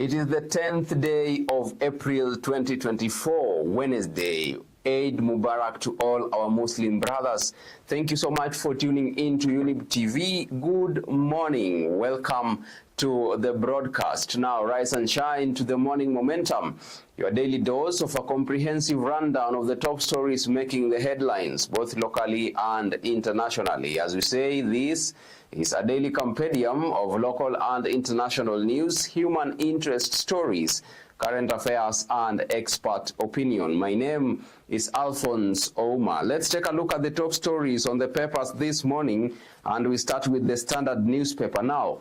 It is the 10th day of April 2024, Wednesday. Eid Mubarak to all our Muslim brothers. Thank you so much for tuning in to Younib TV. Good morning. Welcome to the broadcast. Now, rise and shine to the morning momentum. Your daily dose of a comprehensive rundown of the top stories making the headlines, both locally and internationally. As we say, this is a daily compendium of local and international news, human interest stories, current affairs, and expert opinion. My name is Alfonsoh. Let's take a look at the top stories on the papers this morning, and we start with the Standard newspaper now.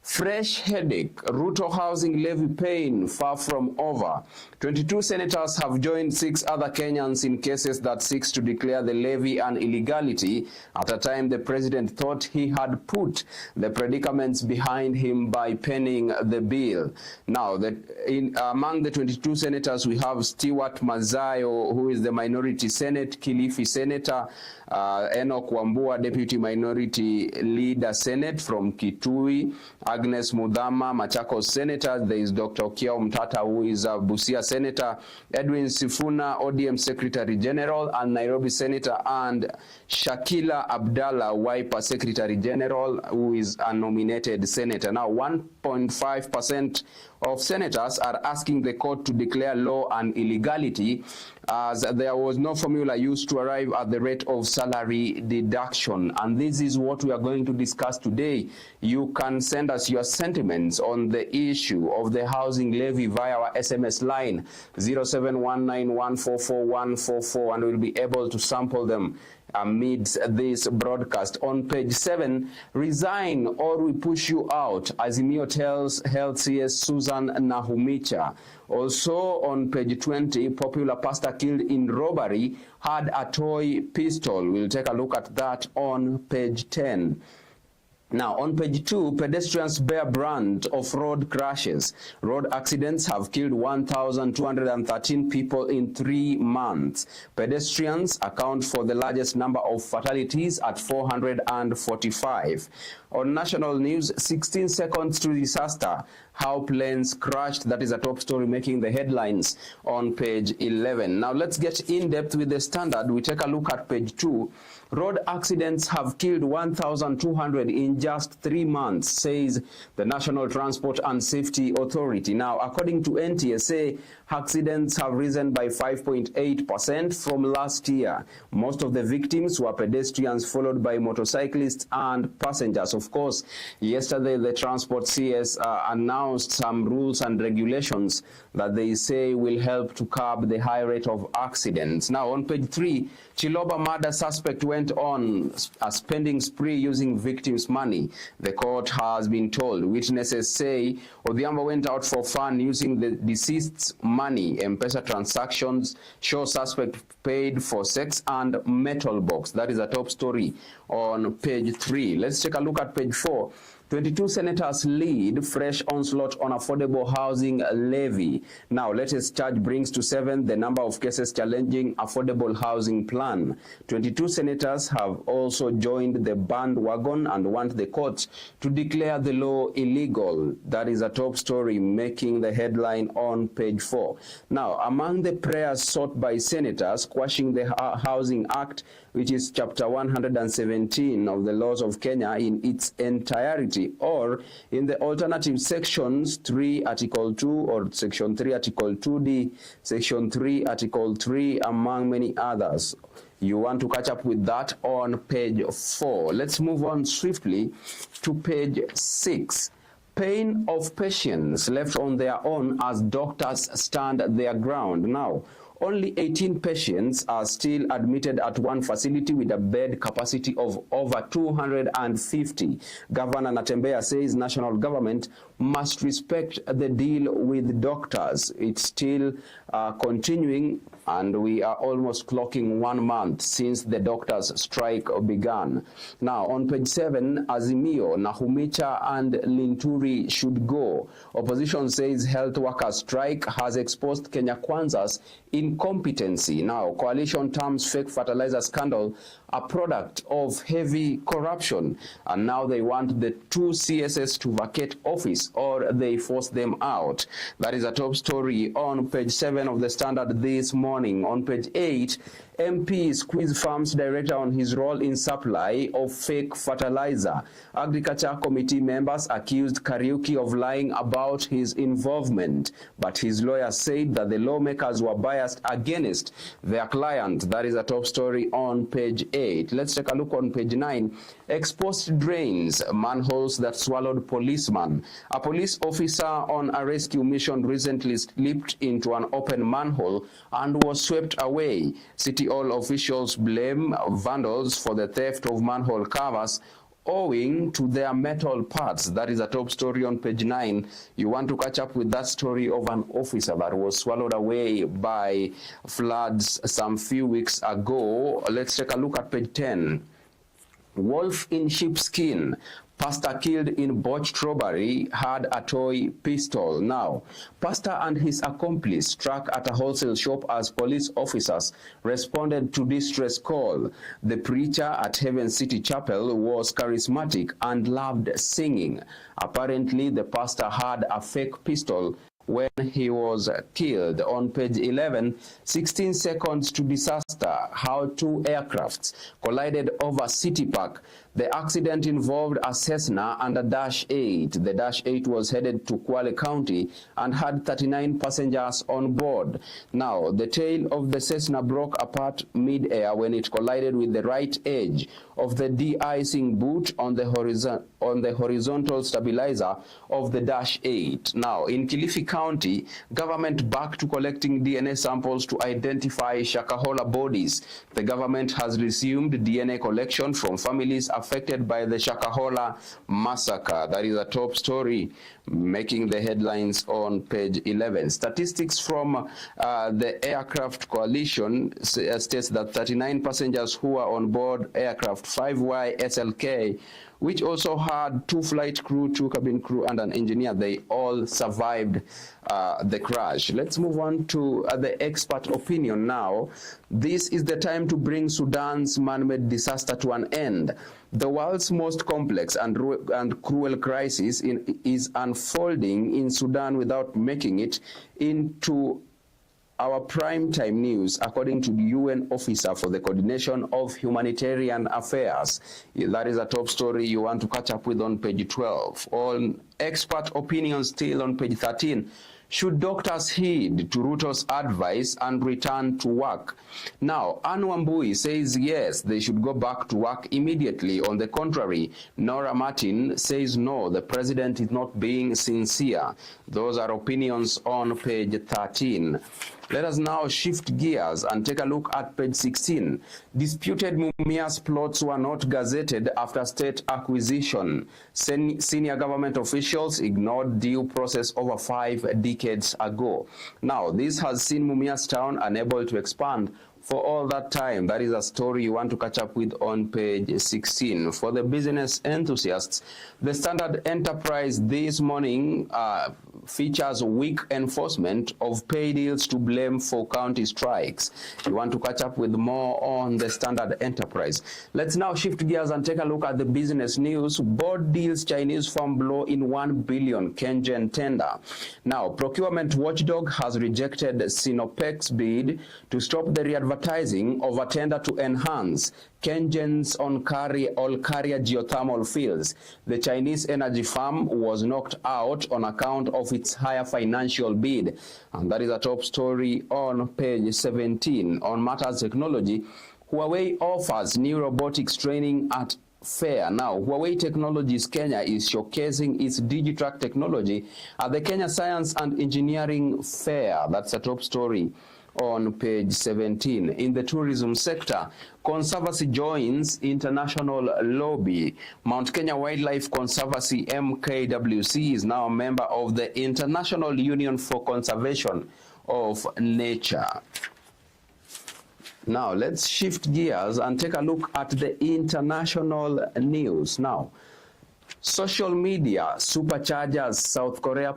Fresh headache, Ruto housing levy pain far from over. 22 senators have joined 6 other Kenyans in cases that seeks to declare the levy an illegality at a time the president thought he had put the predicaments behind him by penning the bill. Now, among the 22 senators, we have Stewart Mazayo, who is the minority Senate, Kilifi Senator, Enoch Wambua, Deputy Minority Leader Senate from Kitui, Agnes Mudhama, Machakos Senator. There is Dr. Okiya Mtata, who is a Busia Senator, Edwin Sifuna, ODM Secretary General, and Nairobi Senator, and Shakila Abdallah, Wiper Secretary General, who is a nominated senator. Now, 1.5% of senators are asking the court to declare law an illegality, as there was no formula used to arrive at the rate of salary deduction. And this is what we are going to discuss today. You can send us your sentiments on the issue of the housing levy via our SMS line 0719144144, and we'll be able to sample them amidst this broadcast. On page 7, resign or we push you out, Azimio tells Health CS Susan Nahumicha. Also on page 20, popular pastor killed in robbery had a toy pistol. We'll take a look at that on page 10. Now, on page 2, pedestrians bear brand of road crashes. Road accidents have killed 1,213 people in 3 months. Pedestrians account for the largest number of fatalities at 445. On national news, 16 seconds to disaster. How planes crashed. That is a top story making the headlines on page 11. Now, let's get in depth with the Standard. We take a look at page 2. Road accidents have killed 1,200 in just 3 months, says the National Transport and Safety Authority. Now, according to NTSA, accidents have risen by 5.8% from last year. Most of the victims were pedestrians, followed by motorcyclists and passengers. Of course, yesterday the Transport CS announced some rules and regulations that they say will help to curb the high rate of accidents. Now, on page 3, Chiloba murder suspect went on a spending spree using victims' money. The court has been told. Witnesses say Odhiambo went out for fun using the deceased's money. M-Pesa transactions show suspect paid for sex and metal box. That is a top story on page 3. Let's take a look at page 4. 22 senators lead fresh onslaught on affordable housing levy. Now, latest charge brings to 7 the number of cases challenging affordable housing plan. 22 senators have also joined the bandwagon and want the courts to declare the law illegal. That is a top story making the headline on page 4. Now, among the prayers sought by senators quashing the Housing Act, which is chapter 117 of the laws of Kenya in its entirety, or in the alternative sections 3 article 2 or section 3 article 2D, section 3 article 3, among many others. You want to catch up with that on page 4. Let's move on swiftly to page 6. Pain of patients left on their own as doctors stand their ground. Now, only 18 patients are still admitted at one facility with a bed capacity of over 250. Governor Natembeya says national government must respect the deal with doctors. It's still continuing and we are almost clocking 1 month since the doctors' strike began. Now, on page 7, Azimio, Nahumicha and Linturi should go. Opposition says health workers' strike has exposed Kenya Kwanza's incompetency. Now, coalition terms fake fertilizer scandal a product of heavy corruption, and now they want the 2 CSS to vacate office or they force them out. That is a top story on page 7 of the Standard this morning. On page 8, MP squeeze farms director on his role in supply of fake fertilizer. Agriculture committee members accused Kariuki of lying about his involvement, but his lawyer said that the lawmakers were biased against their client. That is a top story on page 8. Let's take a look on page 9. Exposed drains, manholes that swallowed policeman. A police officer on a rescue mission recently slipped into an open manhole and was swept away. City Hall officials blame vandals for the theft of manhole covers owing to their metal parts. That is a top story on page 9. You want to catch up with that story of an officer that was swallowed away by floods some few weeks ago. Let's take a look at page 10. Wolf in sheepskin. Pastor killed in botched robbery had a toy pistol. Now, pastor and his accomplice struck at a wholesale shop as police officers responded to distress call. The preacher at Heaven City Chapel was charismatic and loved singing. Apparently, the pastor had a fake pistol when he was killed. On page 11, 16 seconds to disaster, how 2 aircrafts collided over City Park. The accident involved a Cessna and a Dash 8. The Dash 8 was headed to Kwale County and had 39 passengers on board. Now, the tail of the Cessna broke apart mid-air when it collided with the right edge of the de-icing boot on the horizontal stabilizer of the Dash 8. Now, in Kilifi County, government back to collecting DNA samples to identify Shakahola bodies. The government has resumed DNA collection from families affected by the Shakahola massacre. That is a top story making the headlines on page 11. Statistics from the Aircraft Coalition states that 39 passengers who were on board aircraft 5Y SLK, which also had 2 flight crew, 2 cabin crew, and an engineer, they all survived the crash. Let's move on to the expert opinion now. This is the time to bring Sudan's man-made disaster to an end. The world's most complex and cruel crisis is unfolding in Sudan without making it into our primetime news, according to the UN officer for the coordination of humanitarian affairs. That is a top story you want to catch up with on page 12. On expert opinion still on page 13. Should doctors heed to Ruto's advice and return to work? Now, Anne Wambui says yes, they should go back to work immediately. On the contrary, Nora Martin says no, the president is not being sincere. Those are opinions on page 13. Let us now shift gears and take a look at page 16. Disputed Mumias plots were not gazetted after state acquisition. Senior government officials ignored due process over 5 decades ago. Now, this has seen Mumias town unable to expand for all that time. That is a story you want to catch up with on page 16. For the business enthusiasts, the Standard Enterprise this morning features weak enforcement of pay deals to blame for county strikes. You want to catch up with more on the Standard Enterprise. Let's now shift gears and take a look at the business news. Board deals Chinese firm blow in 1 billion Kengen tender. Now, procurement watchdog has rejected Sinopec's bid to stop the readvertising of a tender to enhance Kengen's Olkaria geothermal fields. The Chinese energy firm was knocked out on account of its higher financial bid. And that is a top story on page 17. On matters technology, Huawei offers new robotics training at fair. Now, Huawei Technologies Kenya is showcasing its Digitrack technology at the Kenya Science and Engineering Fair. That's a top story on page 17. In the tourism sector, Conservancy joins international lobby. Mount Kenya Wildlife Conservancy MKWC is now a member of the International Union for Conservation of Nature. Now, let's shift gears and take a look at the international news. Now, social media supercharges South Korea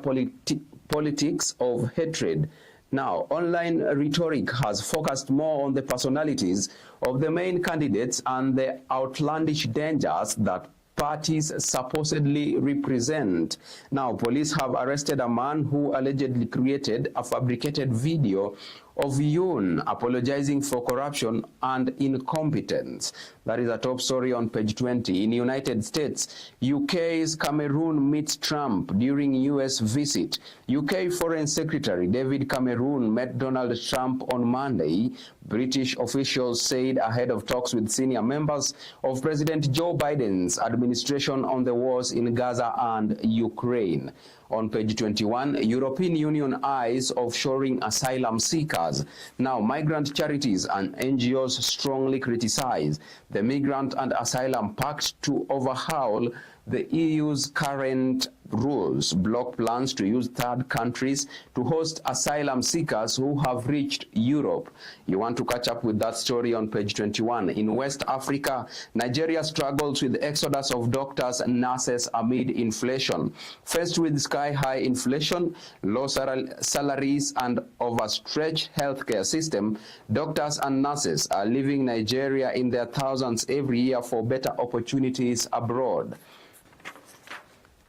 politics of hatred. Now, online rhetoric has focused more on the personalities of the main candidates and the outlandish dangers that parties supposedly represent. Now, police have arrested a man who allegedly created a fabricated video of Yoon apologizing for corruption and incompetence. That is a top story on page 20. In the United States, UK's Cameron meets Trump during US visit. UK Foreign Secretary David Cameron met Donald Trump on Monday, British officials said ahead of talks with senior members of President Joe Biden's administration on the wars in Gaza and Ukraine. On page 21, European Union eyes offshoring asylum seekers. Now, migrant charities and NGOs strongly criticize the Migrant and Asylum Pact to overhaul the EU's current rules, block plans to use third countries to host asylum seekers who have reached Europe. You want to catch up with that story on page 21. In West Africa, Nigeria struggles with the exodus of doctors and nurses amid inflation. Faced with sky-high inflation, low salaries, and overstretched healthcare system, doctors and nurses are leaving Nigeria in their thousands every year for better opportunities abroad.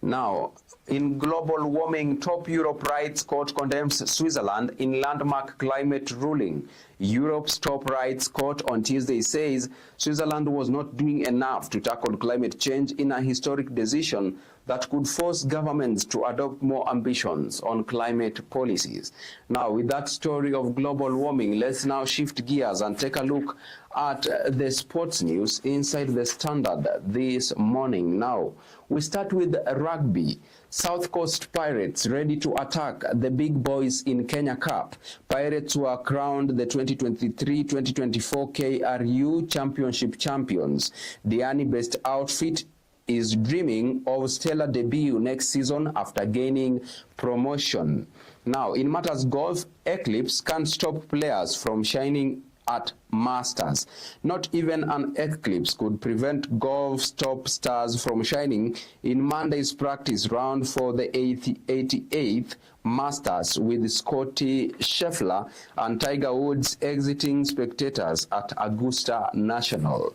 Now, in global warming, top Europe rights court condemns Switzerland in landmark climate ruling. Europe's top rights court on Tuesday says Switzerland was not doing enough to tackle climate change in a historic decision that could force governments to adopt more ambitions on climate policies. Now, with that story of global warming, let's now shift gears and take a look at the sports news inside the Standard this morning. Now, we start with rugby. South Coast Pirates ready to attack the big boys in Kenya Cup. Pirates were crowned the 2023-2024 KRU Championship champions. The Diani-based outfit is dreaming of stellar debut next season after gaining promotion. Now, in matters golf, Eclipse can't stop players from shining at Masters. Not even an eclipse could prevent golf's top stars from shining in Monday's practice round for the 88th Masters, with Scotty Scheffler and Tiger Woods exiting spectators at Augusta National.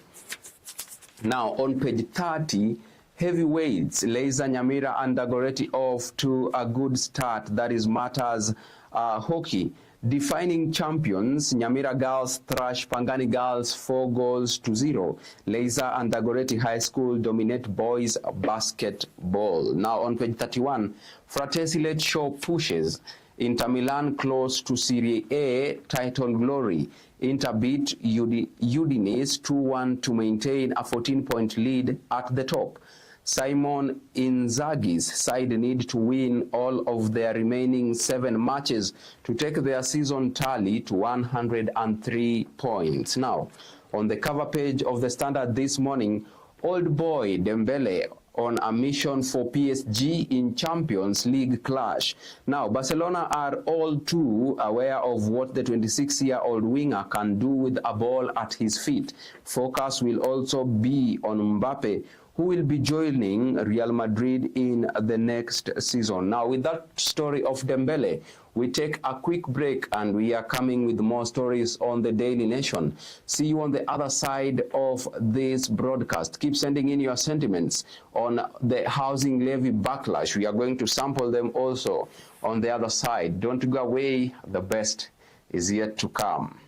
Now, on page 30, heavyweights Leiza Nyamira and Dagoretti off to a good start. That is matters hockey. Defining champions, Nyamira girls thrash Pangani girls 4-0. Leiza and Dagoretti High School dominate boys basketball. Now on page 31, Fratesi Lecce pushes Inter Milan close to Serie A title glory. Inter beat Udinese 2-1 to maintain a 14-point lead at the top. Simon Inzaghi's side need to win all of their remaining 7 matches to take their season tally to 103 points. Now, on the cover page of the Standard this morning, old boy Dembele on a mission for PSG in Champions League clash. Now, Barcelona are all too aware of what the 26-year-old winger can do with a ball at his feet. Focus will also be on Mbappe, who will be joining Real Madrid in the next season. Now, with that story of Dembele, we take a quick break and we are coming with more stories on the Daily Nation. See you on the other side of this broadcast. Keep sending in your sentiments on the housing levy backlash. We are going to sample them also on the other side. Don't go away. The best is yet to come.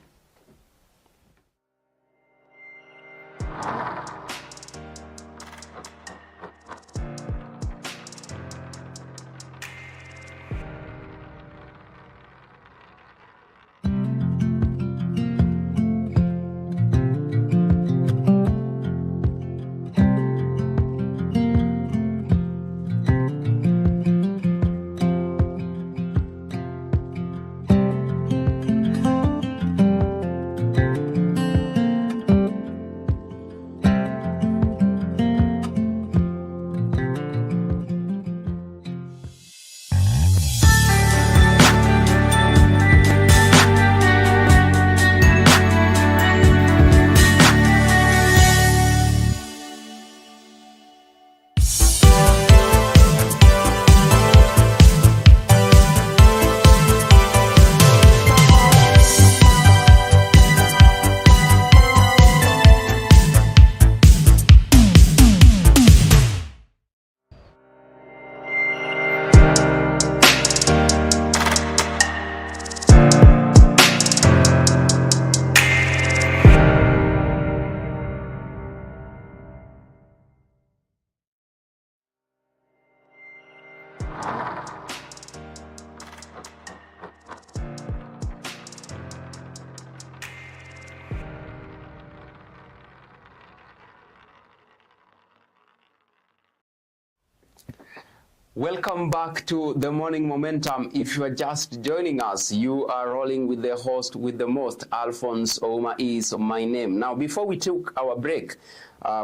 Welcome back to the Morning Momentum. If you are just joining us, you are rolling with the host with the most. Alfonsoh is my name. Now, before we took our break,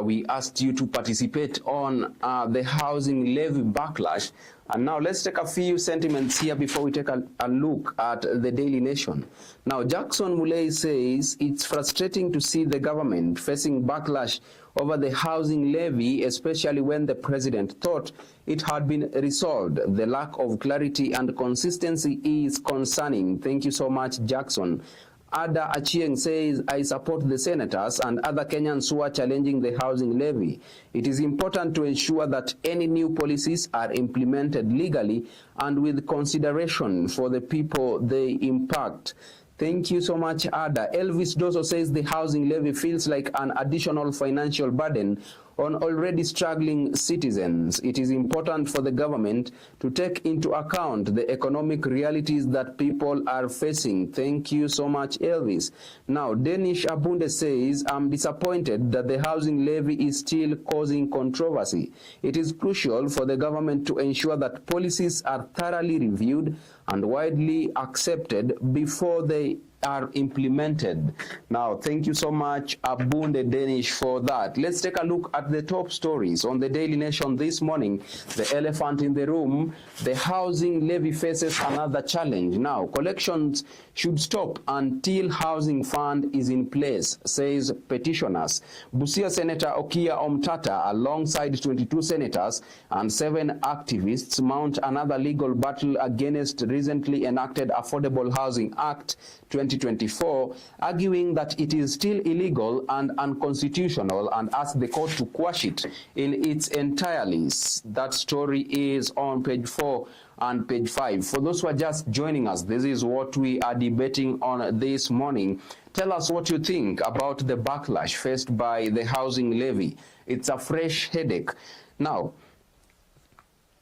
we asked you to participate on the housing levy backlash. And now let's take a few sentiments here before we take a look at the Daily Nation. Now, Jackson Mulei says it's frustrating to see the government facing backlash over the housing levy, especially when the president thought it had been resolved. The lack of clarity and consistency is concerning. Thank you so much, Jackson. Ada Achieng says, I support the senators and other Kenyans who are challenging the housing levy. It is important to ensure that any new policies are implemented legally and with consideration for the people they impact. Thank you so much, Ada. Elvis Dozo says the housing levy feels like an additional financial burden on already struggling citizens. It is important for the government to take into account the economic realities that people are facing. Thank you so much, Elvis. Now, Danish Abunde says, I'm disappointed that the housing levy is still causing controversy. It is crucial for the government to ensure that policies are thoroughly reviewed and widely accepted before they are implemented. Now, thank you so much, Abunde Danish, for that. Let's take a look at the top stories on the Daily Nation this morning. The elephant in the room, the housing levy faces another challenge. Now, collections should stop until housing fund is in place, says petitioners. Busia Senator Okia Omtata, alongside 22 senators and 7 activists, mount another legal battle against recently enacted Affordable Housing Act 2024, arguing that it is still illegal and unconstitutional and ask the court to quash it in its entirety. That story is on page 4 and page 5. For those who are just joining us, this is what we are debating on this morning. Tell us what you think about the backlash faced by the housing levy. It's a fresh headache. Now,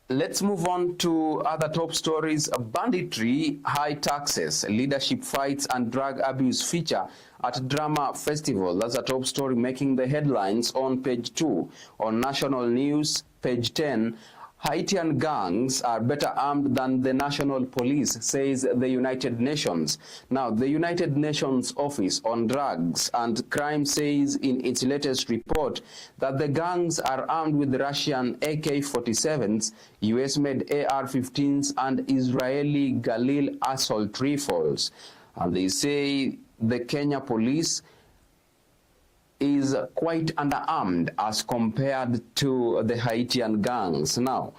let's move on to other top stories. Banditry, high taxes, leadership fights and drug abuse feature at Drama Festival. That's a top story making the headlines on page 2. On national news, page 10, Haitian gangs are better armed than the national police, says the United Nations. Now, the United Nations Office on Drugs and Crime says in its latest report that the gangs are armed with Russian AK-47s, US-made AR-15s, and Israeli Galil assault rifles. And they say the Kenya police is quite underarmed as compared to the Haitian gangs. Now,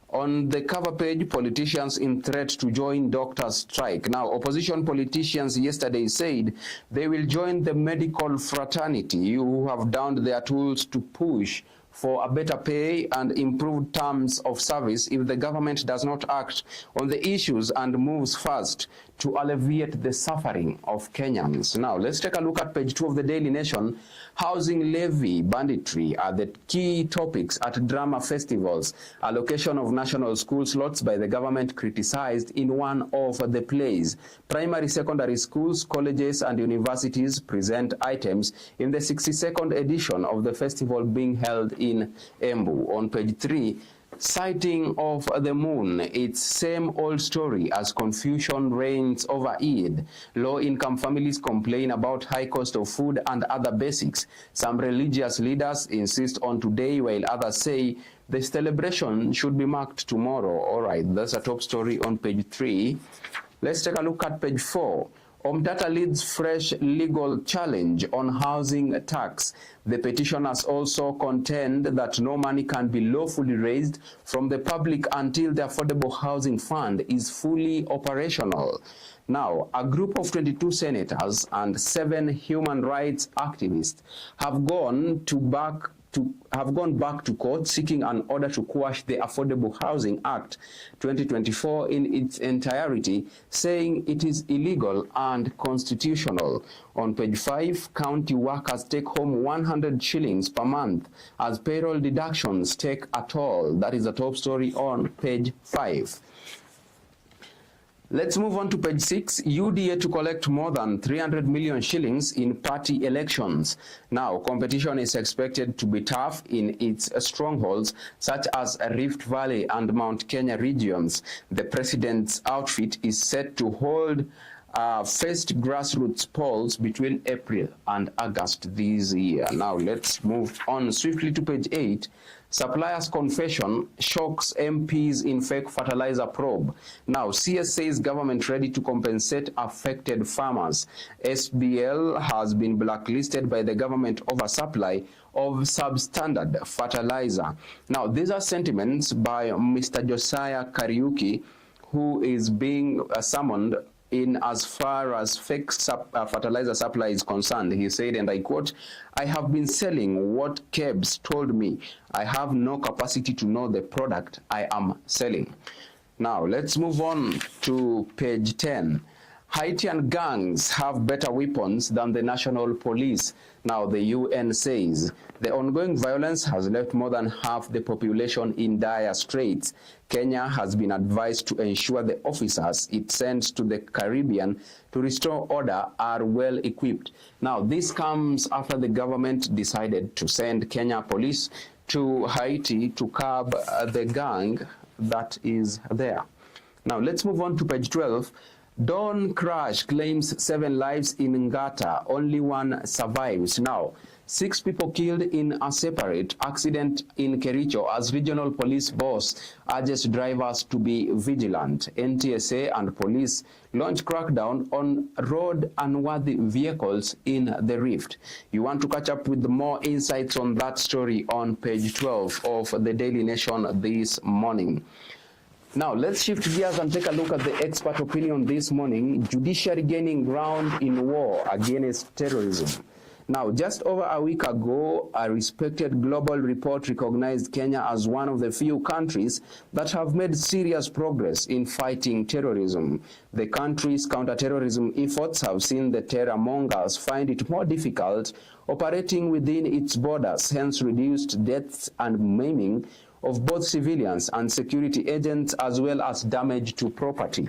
on the cover page, politicians in threat to join doctors' strike. Now, opposition politicians yesterday said they will join the medical fraternity who have donned their tools to push for a better pay and improved terms of service if the government does not act on the issues and moves fast to alleviate the suffering of Kenyans. Now, let's take a look at page 2 of the Daily Nation. Housing levy, banditry are the key topics at drama festivals. Allocation of national school slots by the government criticized in one of the plays. Primary, secondary schools, colleges, and universities present items in the 62nd edition of the festival being held in Embu. On page 3, sighting of the moon, its same old story as confusion reigns over Eid. Low-income families complain about high cost of food and other basics. Some religious leaders insist on today, while others say the celebration should be marked tomorrow. All right, that's a top story on page 3. Let's take a look at page 4. Omtata leads fresh legal challenge on housing tax. The petitioners also contend that no money can be lawfully raised from the public until the Affordable Housing Fund is fully operational. Now, a group of 22 senators and 7 human rights activists have gone back to court seeking an order to quash the Affordable Housing Act 2024 in its entirety, saying it is illegal and constitutional. On page 5, county workers take home 100 shillings per month as payroll deductions take a toll. That is the top story on page 5. Let's move on to page 6. UDA to collect more than 300 million shillings in party elections. Now, competition is expected to be tough in its strongholds, such as Rift Valley and Mount Kenya regions. The president's outfit is set to hold first grassroots polls between April and August this year. Now, let's move on swiftly to page 8. Supplier's confession shocks MPs in fake fertilizer probe. Now, CS says government ready to compensate affected farmers. SBL has been blacklisted by the government over supply of substandard fertilizer. Now, these are sentiments by Mr. Josiah Kariuki, who is being summoned in as far as fake fertilizer supply is concerned. He said, and I quote, "I have been selling what KEBS told me. I have no capacity to know the product I am selling." Now, let's move on to page 10. Haitian gangs have better weapons than the national police. Now, the UN says the ongoing violence has left more than half the population in dire straits. Kenya has been advised to ensure the officers it sends to the Caribbean to restore order are well equipped. Now, this comes after the government decided to send Kenya police to Haiti to curb the gang that is there. Now, let's move on to page 12. Dawn crash claims 7 lives in Ngata. Only 1 survives. Now, 6 people killed in a separate accident in Kericho as regional police boss urges drivers to be vigilant. NTSA and police launch crackdown on road unworthy vehicles in the Rift. You want to catch up with more insights on that story on page 12 of the Daily Nation this morning. Now, let's shift gears and take a look at the expert opinion this morning. Judiciary gaining ground in war against terrorism. Now, just over a week ago, a respected global report recognized Kenya as one of the few countries that have made serious progress in fighting terrorism. The country's counterterrorism efforts have seen the terror mongers find it more difficult operating within its borders, hence reduced deaths and maiming of both civilians and security agents, as well as damage to property.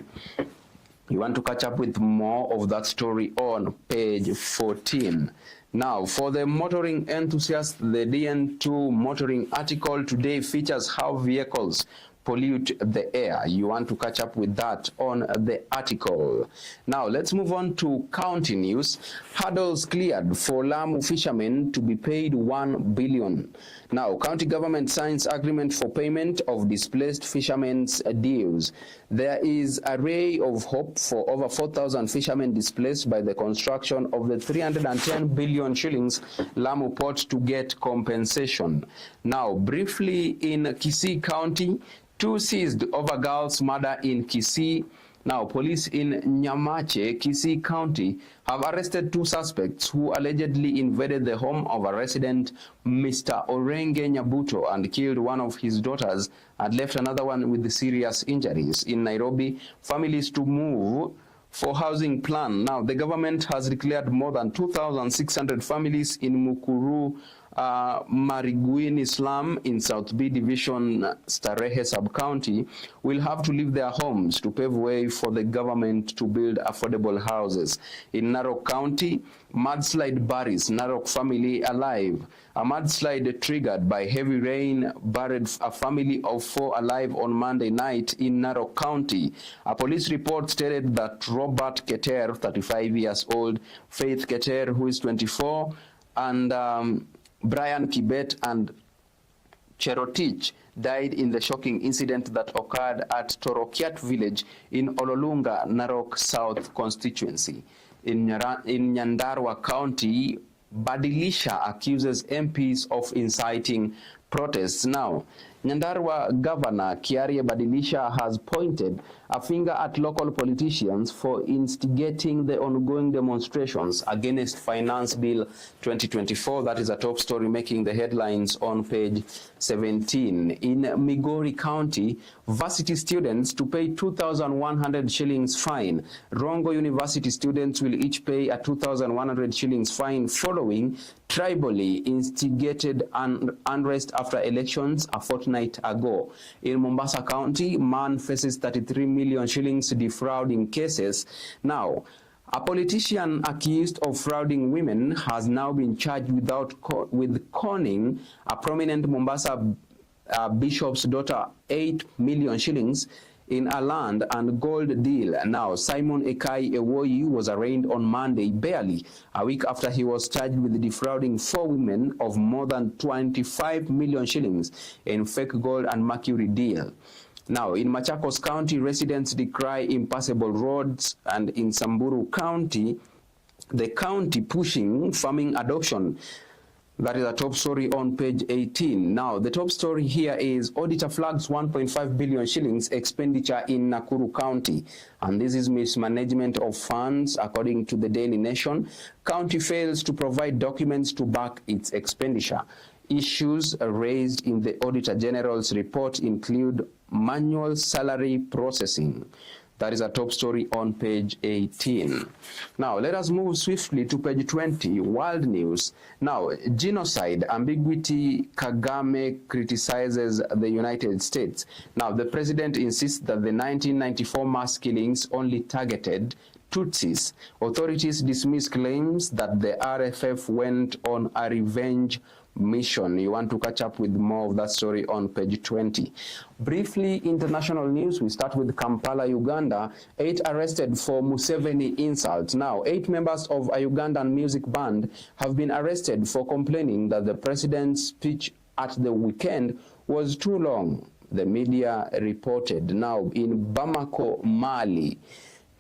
You want to catch up with more of that story on page 14. Now, for the motoring enthusiast, the DN2 motoring article today features how vehicles pollute the air. You want to catch up with that on the article. Now, let's move on to county news. Hurdles cleared for Lamu fishermen to be paid 1 billion. Now, county government signs agreement for payment of displaced fishermen's dues. There is a ray of hope for over 4,000 fishermen displaced by the construction of the 310 billion shillings Lamu port to get compensation. Now, briefly in Kisii County, 2 seized over girl's murder in Kisii. Now, police in Nyamache, Kisii County, have arrested 2 suspects who allegedly invaded the home of a resident, Mr. Orenge Nyabuto, and killed one of his daughters and left another one with serious injuries. In Nairobi, families to move for housing plan. Now, the government has declared more than 2,600 families in Mukuru, Mariguini slum in South B Division, Starehe Sub-County, will have to leave their homes to pave way for the government to build affordable houses. In Narok County, mudslide buries Narok family alive. A mudslide triggered by heavy rain buried a family of 4 alive on Monday night in Narok County. A police report stated that Robert Keter, 35 years old, Faith Keter, who is 24, and Brian Kibet and Cherotich died in the shocking incident that occurred at Torokiat village in Ololunga, Narok South constituency. In Nyandarua County, Badilisha accuses MPs of inciting protests. Now, Nyandarua Governor Kiarie Badilisha has pointed a finger at local politicians for instigating the ongoing demonstrations against Finance Bill 2024. That is a top story making the headlines on page 17. In Migori County, varsity students to pay 2,100 shillings fine. Rongo University students will each pay a 2,100 shillings fine following tribally instigated unrest after elections a fortnight ago. In Mombasa County, man faces 33 million shillings defrauding cases. Now, a politician accused of frauding women has now been charged with conning a prominent Mombasa bishop's daughter 8 million shillings in a land and gold deal. Now, Simon Ekai Ewoyi was arraigned on Monday, barely a week after he was charged with defrauding 4 women of more than 25 million shillings in fake gold and mercury deal. Now, in Machakos County, residents decry impassable roads, and in Samburu County, the county pushing farming adoption. That is a top story on page 18. Now, the top story here is auditor flags 1.5 billion shillings expenditure in Nakuru County. And this is mismanagement of funds, according to the Daily Nation. County fails to provide documents to back its expenditure. Issues raised in the Auditor General's report include manual salary processing. That is a top story on page 18. Now, let us move swiftly to page 20, world news. Now, genocide, ambiguity, Kagame criticizes the United States. Now, the president insists that the 1994 mass killings only targeted Tutsis. Authorities dismiss claims that the RFF went on a revenge mission. You want to catch up with more of that story on page 20. Briefly, international news. We start with Kampala, Uganda. 8 arrested for Museveni insult. Now, 8 members of a Ugandan music band have been arrested for complaining that the president's speech at the weekend was too long, the media reported. Now, in Bamako, Mali,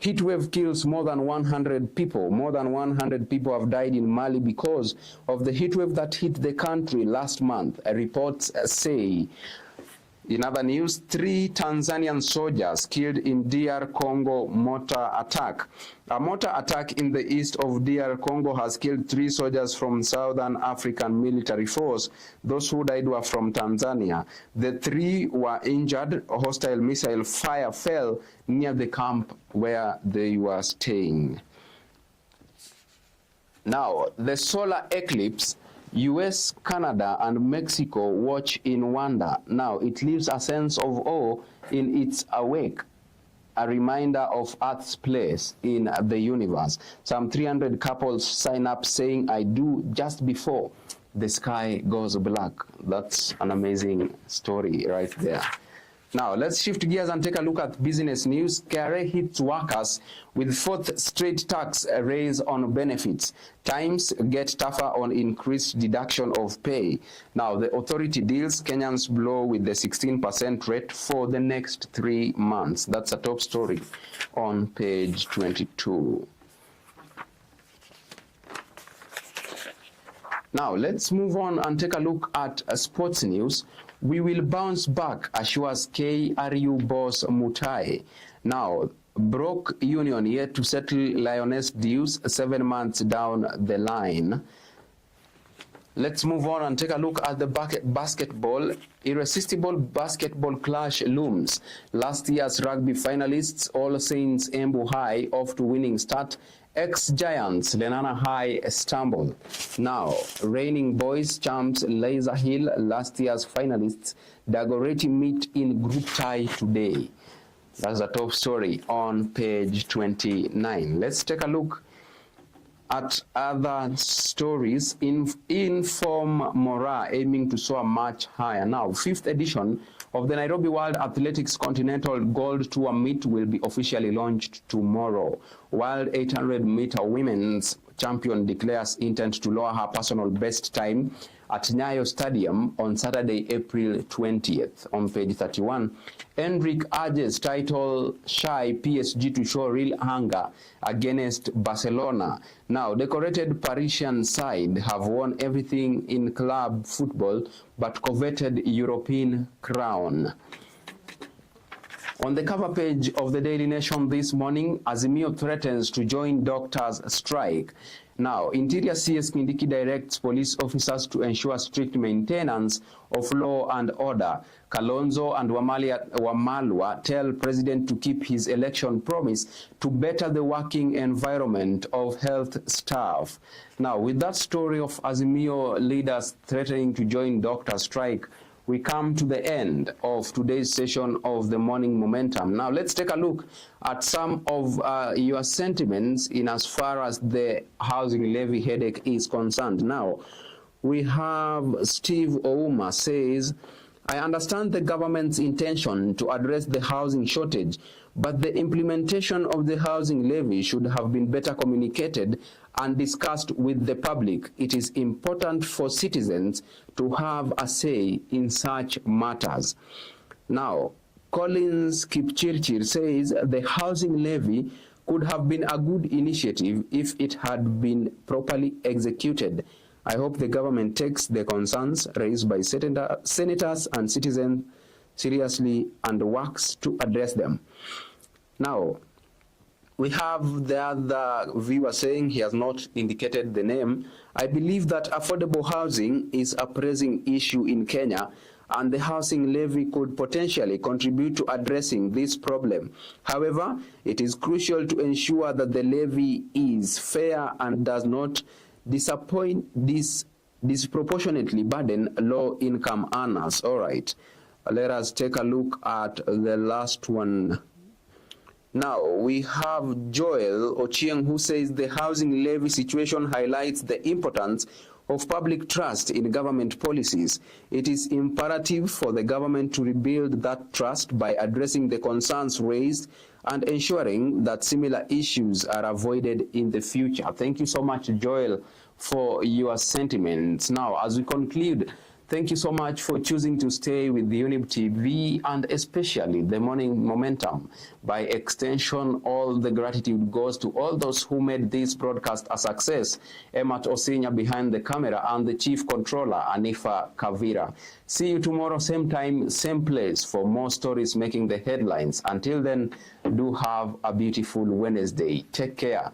heatwave kills more than 100 people. More than 100 people have died in Mali because of the heatwave that hit the country last month, reports say. In other news, 3 Tanzanian soldiers killed in DR Congo mortar attack. A mortar attack in the east of DR Congo has killed 3 soldiers from Southern African Military Force. Those who died were from Tanzania. The 3 were injured. A hostile missile fire fell near the camp where they were staying. Now, the solar eclipse, US, Canada, and Mexico watch in wonder. Now, it leaves a sense of awe in its awake, a reminder of Earth's place in the universe. Some 300 couples sign up saying, "I do," just before the sky goes black. That's an amazing story right there. Now, let's shift gears and take a look at business news. KRA hits workers with 4th straight tax raise on benefits. Times get tougher on increased deduction of pay. Now, the authority deals Kenyans blow with the 16% rate for the next 3 months. That's a top story on page 22. Now, let's move on and take a look at sports news. We will bounce back, assures KRU boss Mutai. Now, broke union yet to settle Lioness dues 7 months down the line. Let's move on and take a look at the basketball. Irresistible basketball clash looms. Last year's rugby finalists, All Saints Embu High, off to winning start. Ex-Giants Lenana High stumble. Now, reigning boys champs Laser Hill, last year's finalists, Dagoretti meet in group tie today. That's the top story on page 29. Let's take a look at other stories. Inform Mora aiming to soar much higher. Now, 5th edition of the Nairobi World Athletics Continental Gold Tour meet will be officially launched tomorrow. World 800-meter women's champion declares intent to lower her personal best time at Nyayo Stadium on Saturday, April 20th. On page 31, Endrick urges title shy PSG to show real hunger against Barcelona. Now, decorated Parisian side have won everything in club football but coveted European crown. On the cover page of the Daily Nation this morning, Azimio threatens to join doctors' strike. Now, Interior CS Kindiki directs police officers to ensure strict maintenance of law and order. Kalonzo and Wamalwa tell President to keep his election promise to better the working environment of health staff. Now, with that story of Azimio leaders threatening to join doctors' strike, we come to the end of today's session of the Morning Momentum. Now, let's take a look at some of your sentiments in as far as the housing levy headache is concerned. Now, we have Steve Ouma says, I understand the government's intention to address the housing shortage, but the implementation of the housing levy should have been better communicated and discussed with the public. It is important for citizens to have a say in such matters. Now, Collins Kipchirchir says the housing levy could have been a good initiative if it had been properly executed. I hope the government takes the concerns raised by senators and citizens seriously and works to address them. Now, we have the other viewer saying, he has not indicated the name, I believe that affordable housing is a pressing issue in Kenya, and the housing levy could potentially contribute to addressing this problem. However, it is crucial to ensure that the levy is fair and does not disproportionately burden low-income earners. All right, let us take a look at the last one. Now, we have Joel Ochieng who says the housing levy situation highlights the importance of public trust in government policies. It is imperative for the government to rebuild that trust by addressing the concerns raised and ensuring that similar issues are avoided in the future. Thank you so much, Joel, for your sentiments. Now, as we conclude, thank you so much for choosing to stay with the Younib TV and especially the Morning Momentum. By extension, all the gratitude goes to all those who made this broadcast a success. Emmart Osinya behind the camera and the Chief Controller, Anifa Kavira. See you tomorrow, same time, same place for more stories making the headlines. Until then, do have a beautiful Wednesday. Take care.